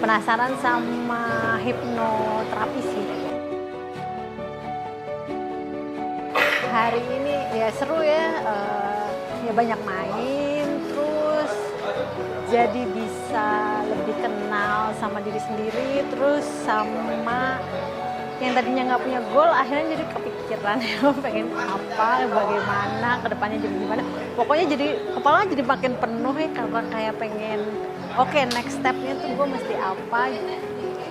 penasaran sama hipnoterapi sih. Hari ini ya seru ya, ya banyak main, terus jadi bisa lebih kenal sama diri sendiri, terus sama yang tadinya nggak punya goal akhirnya jadi kepikiran pengen apa, bagaimana kedepannya jadi gimana. Pokoknya jadi kepala jadi makin penuh ya, karena kayak pengen oke, next stepnya tuh gue mesti apa,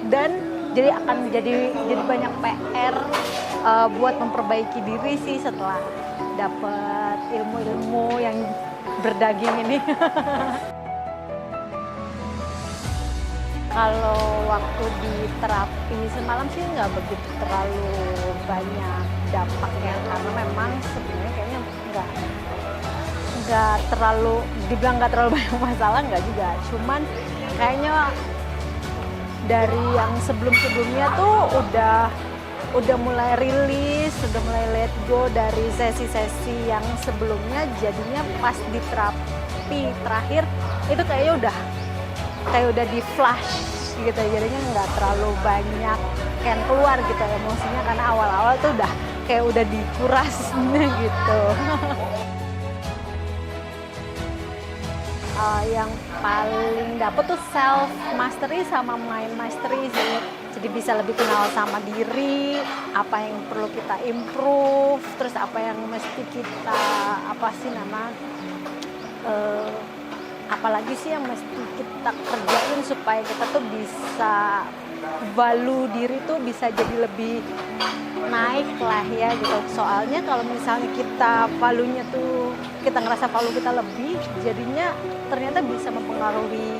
dan jadi akan jadi banyak PR buat memperbaiki diri sih setelah dapat ilmu-ilmu yang berdaging ini. Kalau waktu di terapi semalam sih nggak begitu terlalu banyak dampaknya, karena memang sebenarnya kayaknya nggak terlalu, dibilang nggak terlalu banyak masalah nggak juga, cuman kayaknya dari yang sebelumnya tuh udah mulai rilis, udah mulai let go dari sesi-sesi yang sebelumnya, jadinya pas di terapi terakhir itu kayaknya udah di flash gitu, jadinya nggak terlalu banyak yang keluar gitu emosinya, karena awal-awal tuh udah dikuras gitu. Yang paling dapet tuh self mastery sama mind mastery sih. Jadi bisa lebih kenal sama diri, apa yang perlu kita improve, terus apa yang mesti kita apalagi sih yang mesti kita kerjain supaya kita tuh bisa value diri tuh bisa jadi lebih naik lah ya gitu. Soalnya kalau misalnya kita value-nya tuh, kita ngerasa value kita lebih, jadinya ternyata bisa mempengaruhi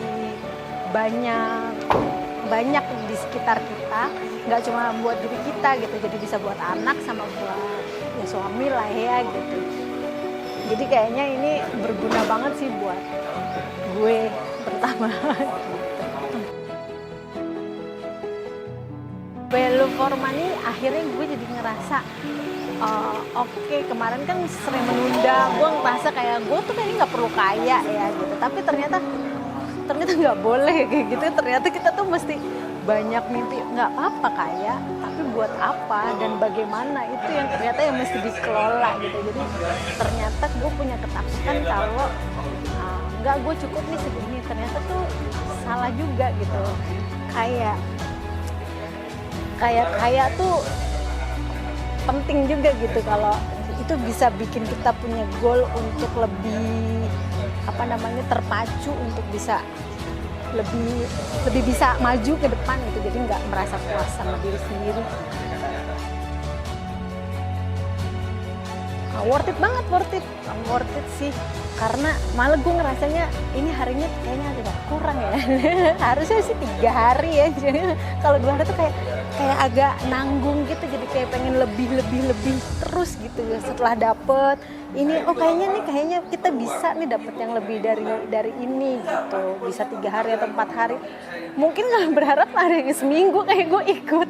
banyak di sekitar kita, nggak cuma buat diri kita gitu, jadi bisa buat anak sama buat ya suami lah ya gitu. Jadi kayaknya ini berguna banget sih buat gue pertama. Value for money akhirnya gue jadi ngerasa oke, kemarin kan sering menunda, gue ngerasa kayak gue tuh kayaknya nggak perlu kaya ya gitu, tapi ternyata nggak boleh kayak gitu. Ternyata kita tuh mesti banyak mimpi, nggak apa-apa kaya, tapi buat apa dan bagaimana, itu yang ternyata yang mesti dikelola gitu. Jadi ternyata gue punya ketakutan kalau nggak, gue cukup nih segini, ternyata tuh salah juga gitu. Kayak tuh penting juga gitu, kalau itu bisa bikin kita punya goal untuk lebih terpacu, untuk bisa lebih bisa maju ke depan gitu. Jadi nggak merasa puas sama diri sendiri. Worth it sih, karena malah gue ngerasanya ini harinya kayaknya agak kurang ya. Harusnya sih 3 hari ya, jadi kalau 2 hari tuh kayak agak nanggung gitu, jadi kayak pengen lebih terus gitu ya. Setelah dapet ini, kayaknya kita bisa nih dapet yang lebih dari ini gitu, bisa 3 hari atau 4 hari, mungkin nggak berharap ada yang seminggu kayak gue ikut.